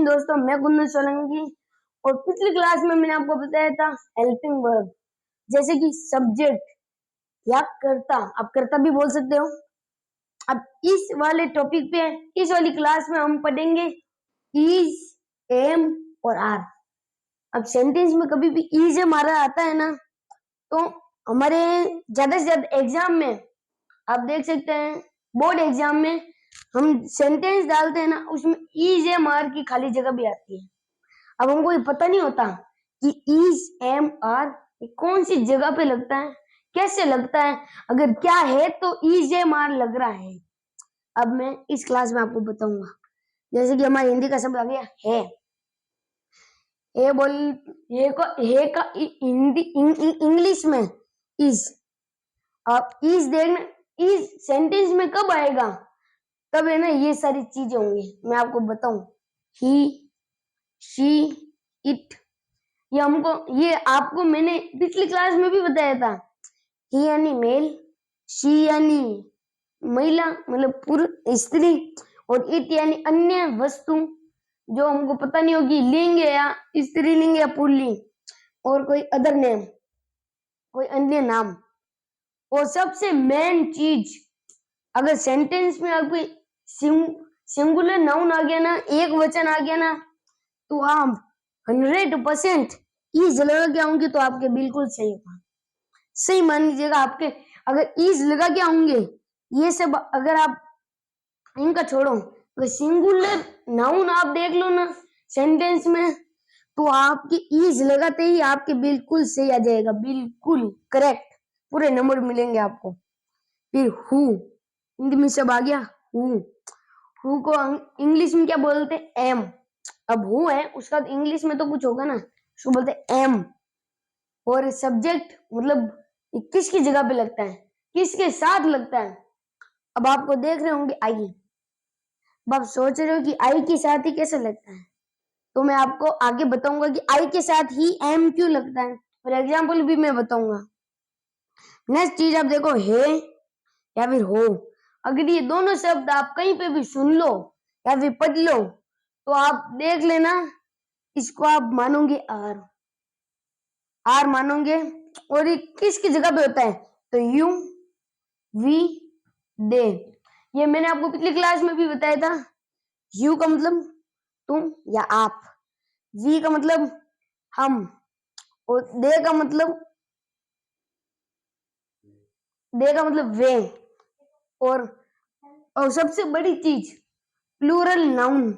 Evening दोस्तों, मैं कुंदन सोलंकी। और पिछली क्लास में मैंने आपको बताया था हेल्पिंग वर्ब, जैसे कि सब्जेक्ट या कर्ता, आप कर्ता भी बोल सकते हो। अब इस वाले टॉपिक पे, इस वाली क्लास में हम पढ़ेंगे इज, एम और आर। अब सेंटेंस में कभी भी इज एम आर आता है ना, तो हमारे ज्यादा से ज्यादा एग्जाम में आप देख सकते हैं, बोर्ड एग्जाम में हम सेंटेंस डालते हैं ना, उसमें इज एम आर की खाली जगह भी आती है। अब हमको ये पता नहीं होता कि इज एम आर कौन सी जगह पे लगता है, कैसे लगता है, अगर क्या है तो इज एम आर लग रहा है। अब मैं इस क्लास में आपको बताऊंगा। जैसे कि हमारे हिंदी का शब्द आ गया है, ये बोल, ये का हिंदी इंग्लिश में इज। आप इज देखना, इज सेंटेंस में कब आएगा, तब है ना ये सारी चीजें होंगी। मैं आपको बताऊं, ही, शी, इट, ये आपको मैंने पिछली क्लास में भी बताया था। ही यानी मेल, शी यानी महिला मतलब पुरुष स्त्री, और इट यानी अन्य वस्तु जो हमको पता नहीं होगी लिंग या स्त्रीलिंग या पुल्लिंग, और कोई अदर नेम, कोई अन्य नाम। और सबसे मेन चीज, अगर सेंटेंस में आपको सिंगुलर नाउन आ गया ना, एक वचन आ गया ना, तो आप 100% ईज लगा के आऊंगे तो आपके बिल्कुल सही होगा। सही मान लीजिएगा, आपके अगर ईज लगा के आऊंगे, ये सब अगर आप इनका छोड़ो, अगर सिंगुलर नाउन आप देख लो ना सेंटेंस में, तो आपकी ईज लगाते ही आपके बिल्कुल सही आ जाएगा, बिल्कुल करेक्ट, पूरे नंबर मिलेंगे आपको। फिर हु, हिंदी में सब आ गया। हु को इंग्लिश में क्या बोलते हैं, एम। अब हु है, उसका इंग्लिश में तो कुछ होगा ना, उसको बोलते हैं एम। और सब्जेक्ट मतलब किसकी जगह पे लगता है, किसके साथ लगता है। अब आपको देख रहे होंगे आई, अब आप सोच रहे हो कि आई के साथ ही कैसे लगता है, तो मैं आपको आगे बताऊंगा कि आई के साथ ही एम क्यों लगता है, और एग्जाम्पल भी मैं बताऊंगा। नेक्स्ट चीज आप देखो, है या फिर हो। अगर ये दोनों शब्द आप कहीं पे भी सुन लो या फिर पढ़ लो, तो आप देख लेना, इसको आप मानोगे आर, आर मानोगे। और ये किसकी जगह पे होता है, तो यू, वी, दे। ये मैंने आपको पिछली क्लास में भी बताया था। यू का मतलब तुम या आप, वी का मतलब हम, और दे का मतलब वे। और सबसे बड़ी चीज, प्लूरल नाउन।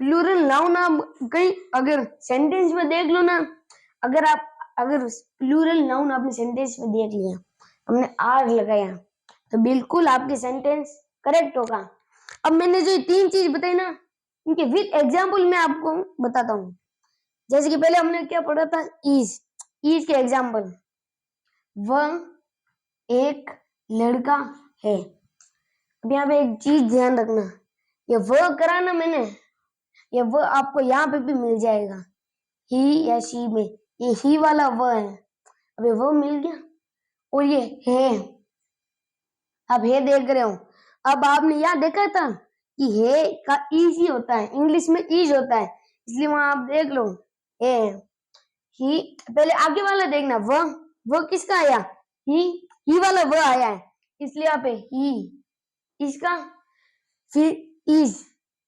प्लूरल नाउन आप कहीं अगर सेंटेंस में देख लो ना, अगर प्लूरल नाउन आपने सेंटेंस में देख लिया, हमने आर लगाया, तो बिल्कुल आपके सेंटेंस करेक्ट होगा। अब मैंने जो तीन चीज बताई ना, इनके विद एग्जाम्पल मैं आपको बताता हूँ। जैसे कि पहले हमने क्या पढ़ा था, इज। इज के एग्जाम्पल, वह एक लड़का है। अब यहाँ पे एक चीज ध्यान रखना, ये वह करा ना मैंने, ये वह आपको यहाँ पे भी मिल जाएगा, ही या शी में, ये ही वाला वह है। अब ये वह मिल गया, और ये है, आप है देख रहे हो। अब आपने यहाँ देखा था कि है का इज ही होता है, इंग्लिश में इज होता है, इसलिए वहां आप देख लो है। ही, पहले आगे वाला देखना, वह किसका आया, ही वाला वह आया है, इसलिए यहाँ पे ही, इसका, फिर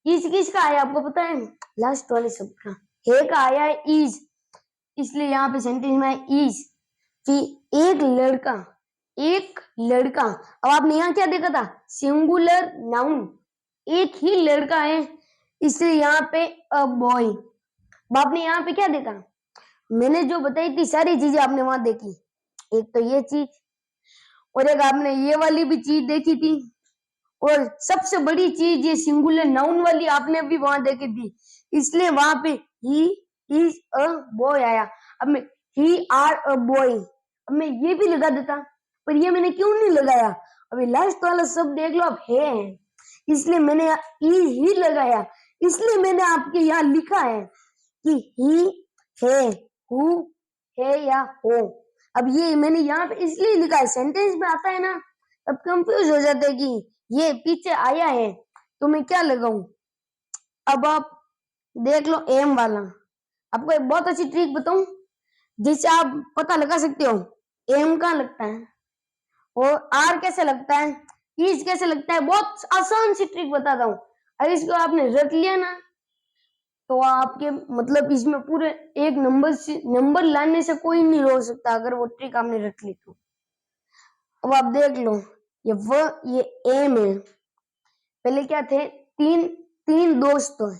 इज किसका आया आपको पता है, लास्ट वाले शब्द का, है का आया है इज, इसलिए यहाँ पे सेंटेंस में है इज। फिर एक लड़का। अब आपने यहाँ क्या देखा था, सिंगुलर नाउन, एक ही लड़का है, इसलिए यहाँ पे अ बॉय। आपने यहाँ पे क्या देखा, मैंने जो बताई थी सारी चीजें आपने वहां देखी, एक तो ये चीज, और एक आपने ये वाली भी चीज देखी थी, और सबसे बड़ी चीज ये सिंगुलर नाउन वाली आपने भी वहां देखी थी, इसलिए वहां पे ही इज अ बॉय आया। अब मैं ही आर अ बॉय, अब मैं ये भी लगा देता, पर ये मैंने क्यों नहीं लगाया, अभी लास्ट वाला सब देख लो, अब है, इसलिए मैंने इज ही लगाया, इसलिए मैंने आपके यहाँ लिखा है कि ही है, हु है या हो। अब ये मैंने यहाँ पे इसलिए लिखा है, सेंटेंस में आता है ना, तब कंफ्यूज हो जाते हैं कि ये पीछे आया है तो मैं क्या लगाऊं। अब आप देख लो एम वाला। आपको एक बहुत अच्छी ट्रिक बताऊं जिससे आप पता लगा सकते हो एम कहाँ लगता है और आर कैसे लगता है, इज कैसे लगता है। बहुत आसान सी ट्रिक बताता हूँ। अगर इसको आपने रट लिया ना तो आपके मतलब इसमें पूरे एक नंबर लाने से कोई नहीं रोक सकता अगर वो ट्रिक आपने रट ली तो। अब आप देख लो ये एम है। पहले क्या थे, तीन तीन दोस्त तो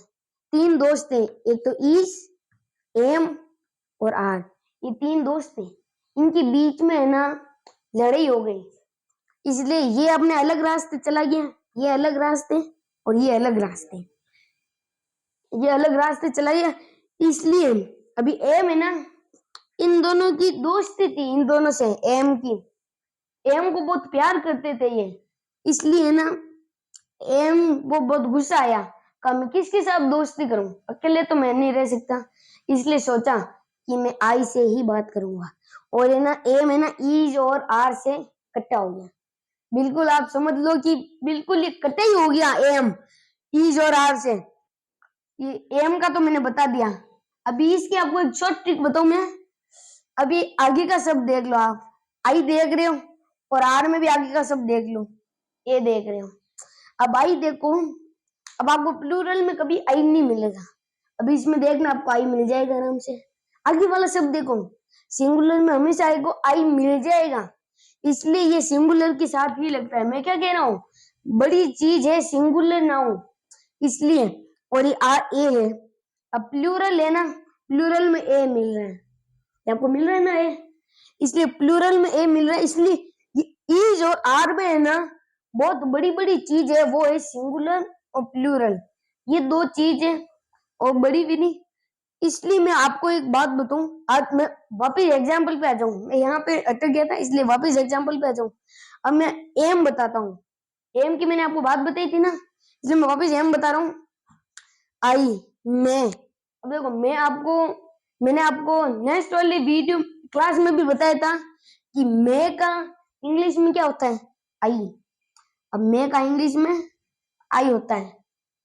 तीन दोस्त थे, एक तो ईश, एम और आर। ये तीन दोस्त थे, इनके बीच में है ना लड़ाई हो गई, इसलिए ये अपने अलग रास्ते चला गया, ये अलग रास्ते और ये अलग रास्ते, ये अलग रास्ते चला गया। इसलिए अभी एम है ना, इन दोनों की दोस्ती थी, इन दोनों से एम की, एम को बहुत प्यार करते थे ये, इसलिए ना एम वो बहुत गुस्सा आया, कहा मैं किसके साथ दोस्ती करूं, अकेले तो मैं नहीं रह सकता। इसलिए सोचा कि मैं आई से ही बात करूंगा, और है ना एम है ना ईज और आर से कट्टा हो गया। बिल्कुल आप समझ लो कि बिल्कुल ये कट्टा ही हो गया एम ईज और आर से। ये एम का तो मैंने बता दिया। अभी इसकी आपको एक शॉर्ट ट्रिक बताऊं मैं। अभी आगे का शब्द देख लो, आप आई देख रहे हो और आर में भी आगे का शब्द देख लो, ए देख रहे हो। अब आई देखो, अब आपको प्लूरल में कभी आई नहीं मिलेगा, अभी इसमें देखना आपको आई मिल जाएगा आराम से। आगे वाला शब्द देखो, सिंगुलर में हमेशा आपको आई मिल जाएगा, इसलिए ये सिंगुलर के साथ ही लगता है। मैं क्या कह रहा हूँ, बड़ी चीज है सिंगुलर नाउन, इसलिए। और ये आ ए है, अब प्लूरल है ना, प्लूरल में ए मिल रहा है, आपको मिल रहा है ना ए, इसलिए प्लूरल में ए मिल रहा है, इसलिए ये इज और आर में है ना बहुत बड़ी बड़ी चीज है, वो है सिंगुलर और प्लूरल, ये दो चीज है और बड़ी भी नहीं। इसलिए मैं आपको एक बात बताऊं, आज मैं वापिस एग्जाम्पल पे आ जाऊं, मैं यहाँ पे अटक गया था इसलिए वापिस एग्जाम्पल पे आ जाऊं। अब मैं एम बताता हूँ, एम की मैंने आपको बात बताई थी ना, इसलिए मैं वापिस एम बता रहा हूँ। आई, मैं, अब देखो मैंने आपको नेक्स्ट वाली वीडियो क्लास में भी बताया था कि मैं का इंग्लिश में क्या होता है, आई। अब मैं का इंग्लिश में आई होता है,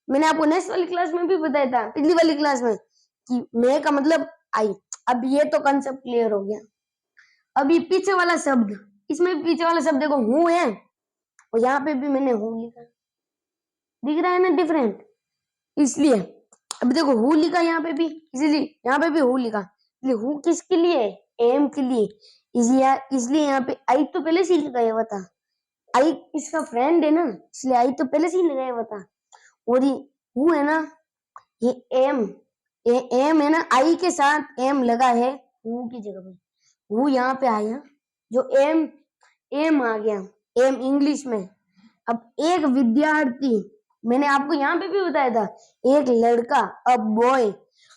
मैंने आपको नेक्स्ट वाली क्लास में भी बताया था, पिछली वाली क्लास में, कि मैं का मतलब आई। अब ये तो कंसेप्ट क्लियर हो गया। अब ये पीछे वाला शब्द, इसमें भी पीछे वाला शब्द देखो हूं है, और यहाँ पे भी मैंने हूं लिखा, दिख रहा है ना डिफरेंट, इसलिए। अब देखो हु लिखा यहाँ पे भी, इसलिए यहाँ पे भी हु लिखा, इसलिए हु किसके लिए, एम के लिए, इसलिए यहाँ पे आई तो पहले से ही लगाया हुआ था, आई इसका फ्रेंड है ना, इसलिए आई तो पहले से ही लगाया हुआ था। और ये हु है ना, ये एम, एम है ना, आई के साथ एम लगा है हु की जगह पे, हु यहाँ पे आया, जो एम एम आ गया, एम इंग्लिश में। अब एक विद्यार्थी, मैंने आपको यहाँ पे भी बताया था, एक लड़का, अ बॉय।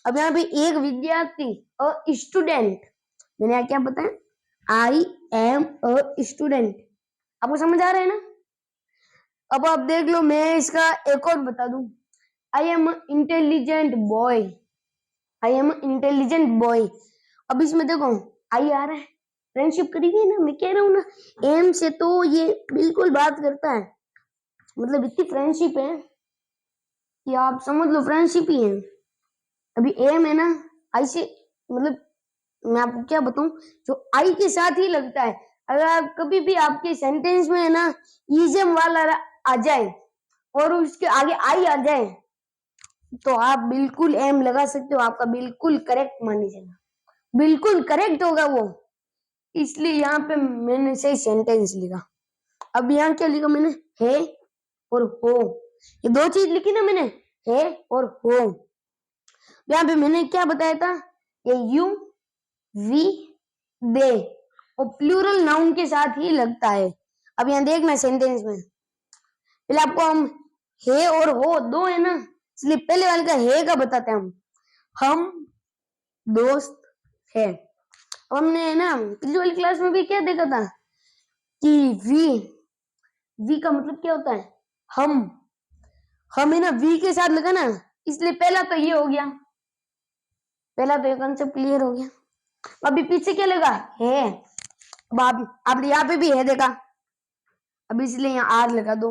अब यहाँ पे एक विद्यार्थी, अ स्टूडेंट, मैंने यहाँ क्या बताया, आई एम अ स्टूडेंट। आपको समझ आ रहा है ना। अब आप देख लो, मैं इसका एक और बता दूं, I am intelligent boy, I am intelligent boy. अब इसमें देखो आई आ रहा है, फ्रेंडशिप करेगी ना, मैं कह रहा हूँ ना एम से तो ये बिल्कुल बात करता है, मतलब इतनी फ्रेंडशिप है कि आप समझ लो फ्रेंडशिप ही है। अभी एम है ना, आई से मतलब मैं आपको क्या बताऊं, जो आई के साथ ही लगता है। अगर आप कभी भी आपके सेंटेंस में है ना इजम वाला आ जाए और उसके आगे आई आ जाए तो आप बिल्कुल एम लगा सकते हो, आपका बिल्कुल करेक्ट मान लीजिएगा, बिल्कुल करेक्ट होगा वो, इसलिए यहाँ पे मैंने सही सेंटेंस लिखा। अब यहाँ क्या लिखा मैंने, है और हो, ये दो चीज लिखी ना मैंने, है और हो। यहाँ पे मैंने क्या बताया था, ये यू वी दे और प्लूरल नाउन के साथ ही लगता है। अब यहाँ देखना सेंटेंस में, पहले आपको हम है और हो दो है ना, इसलिए पहले वाले का है का बताते हैं हम दोस्त है। हमने है ना पिछली वाली क्लास में भी क्या देखा था कि वी का मतलब क्या होता है, हम है ना वी के साथ लगा ना, इसलिए पहला तो ये हो गया, पहला तो ये कंसेप्ट क्लियर हो गया। अभी पीछे क्या लगा, है। अब आप यहाँ पे भी है देखा, अब इसलिए यहाँ आर लगा दो,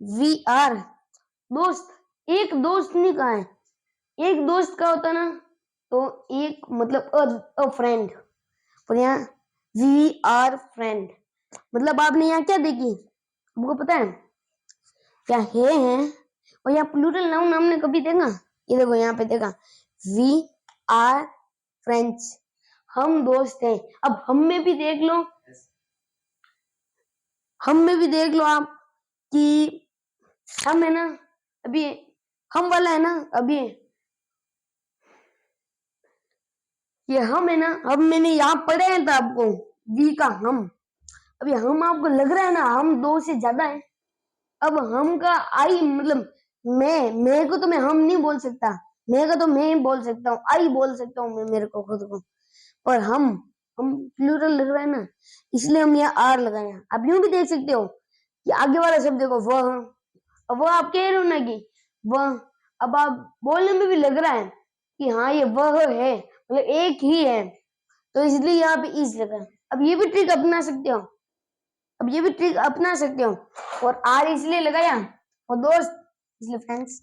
वी आर दोस्त, एक दोस्त नहीं कहा है, एक दोस्त का होता ना, तो एक मतलब अ फ्रेंड, और यहाँ वी आर फ्रेंड, मतलब आपने यहाँ क्या देखी, आपको पता है क्या है, और यहाँ प्लूरल नाउन हमने कभी देखा, ये देखो यहाँ पे देखा, वी आर फ्रेंड्स, हम दोस्त हैं। अब हम में भी देख लो, हम में भी देख लो आप कि हम है ना, अभी हम वाला है ना, अभी ये हम है ना, अब मैंने यहाँ पढ़े हैं था आपको वी का हम, अभी हम आपको लग रहा है ना हम दो से ज्यादा है, अब हम का आई मतलब मैं को तो मैं हम नहीं बोल सकता, मैं का तो मैं बोल सकता हूँ, आई बोल सकता हूँ मैं मेरे को खुद को, और हम प्लूरल लग रहा है ना, इसलिए हम यहाँ आर लगाए हैं। आप यूं भी देख सकते हो कि आगे वाला शब्द देखो वह, अब वह आप कह रहे हो ना कि वह, अब आप बोलने में भी लग रहा है कि हाँ ये वह है, मतलब एक ही है, तो इसलिए यहाँ पे इज लगा। अब ये भी ट्रिक अपना सकते हो, अब ये भी ट्रिक अपना सकते हो, और आर इसलिए लगाया और दोस्त इसलिए फ्रेंड्स।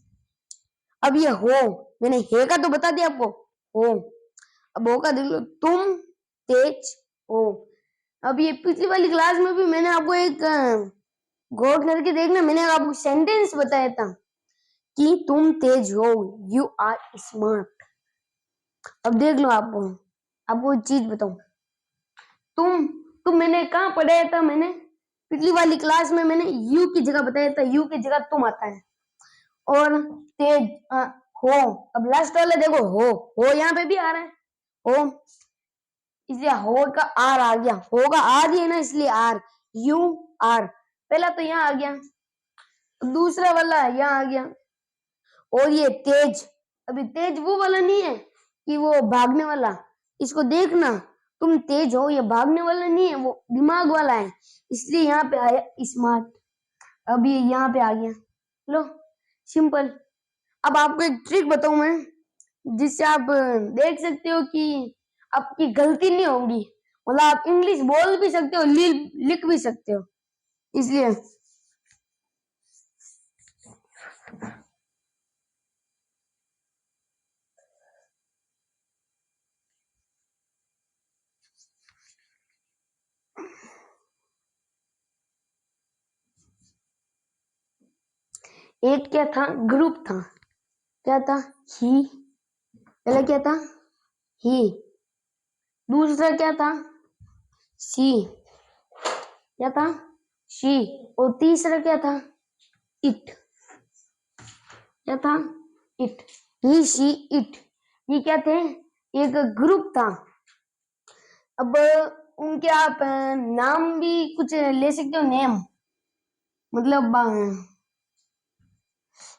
अब ये हो, मैंने हे का तो बता दिया आपको, हो, अब हो का देख लो, तुम तेज हो। अब ये पिछली वाली क्लास में भी मैंने आपको एक गौर करके देखना, मैंने आपको सेंटेंस बताया था कि तुम तेज हो, यू आर स्मार्ट। अब देख लो आपको एक चीज बताऊं, तुम मैंने कहाँ पढ़ाया था, मैंने पिछली वाली क्लास में मैंने यू की जगह बताया था, यू की जगह तुम आता है, और तेज हो, अब लास्ट वाला देखो हो यहाँ पे भी आ रहा है, हो, इसलिए हो का आर आ गया, हो का आर ही है ना, इसलिए आर, यू आर, पहला तो यहाँ आ गया, दूसरा वाला यहाँ आ गया, और ये तेज, अभी तेज वो वाला नहीं है कि वो भागने वाला, इसको देखना, तुम तेज हो, ये भागने वाला नहीं है, वो दिमाग वाला है, इसलिए यहाँ पे आया स्मार्ट, अब ये यहाँ पे आ गया, लो सिंपल। अब आपको एक ट्रिक बताऊं मैं, जिससे आप देख सकते हो कि आपकी गलती नहीं होगी, मतलब आप इंग्लिश बोल भी सकते हो, लिख भी सकते हो, इसलिए एक क्या था, ग्रुप था, क्या था, ही, पहले क्या था, ही, दूसरा क्या था, सी, क्या था, शी, और तीसरा क्या था, इट, क्या था, इट, ही शी इट, ये क्या थे, एक ग्रुप था। अब उनके आप नाम भी कुछ ले सकते हो, नेम, मतलब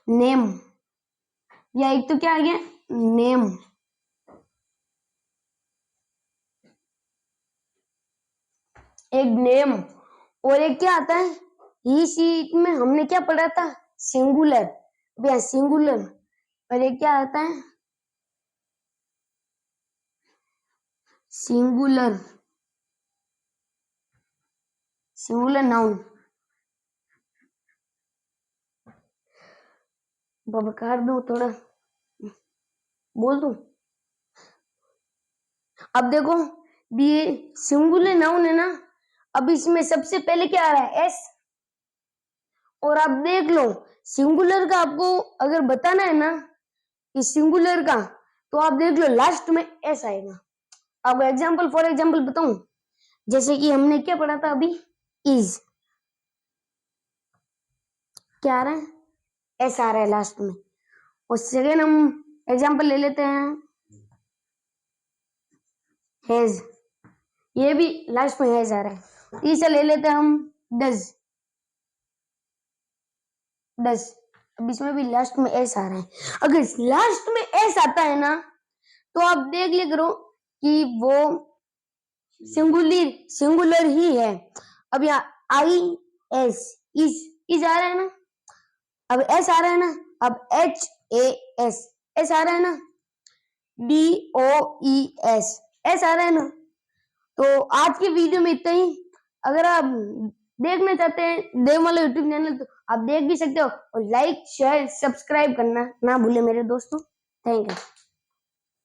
नेम, या एक तो क्या आ गया, नेम, एक नेम, और एक क्या आता है, ही शीट में हमने क्या पढ़ा था, सिंगुलर, भैया सिंगुलर, और एक क्या आता है, सिंगुलर, सिंगुलर नाउन, बबकार दो थोड़ा, बोल दू, अब देखो ये सिंगुलर नाउन है ना, अब इसमें सबसे पहले क्या आ रहा है, एस, और आप देख लो सिंगुलर का आपको अगर बताना है ना कि सिंगुलर का, तो आप देख लो लास्ट में एस आएगा। आपको एग्जांपल फॉर एग्जांपल बताऊं, जैसे कि हमने क्या पढ़ा था अभी, इज, क्या आ रहा है, एस आ रहा है लास्ट में, और सेकेंड हम एग्जांपल ले लेते हैं, हैज, ये भी लास्ट में हैज आ रहा है। तीसरा ले लेते हैं हम, डज, डज, अब इसमें भी लास्ट में एस आ रहा है, अगर लास्ट में एस आता है ना, तो आप देख लिया करो कि वो सिंगुलर ही है। अब यहाँ आई एस, इज आ रहा है ना, अब एस आ रहा है ना, अब एच ए एस, एस आ रहा है ना, D O E S, S आ रहा है ना। तो आज की वीडियो में इतना ही, अगर आप देखना चाहते हैं देवमाला यूट्यूब चैनल, तो आप देख भी सकते हो, और लाइक शेयर सब्सक्राइब करना ना भूले मेरे दोस्तों। Thank you.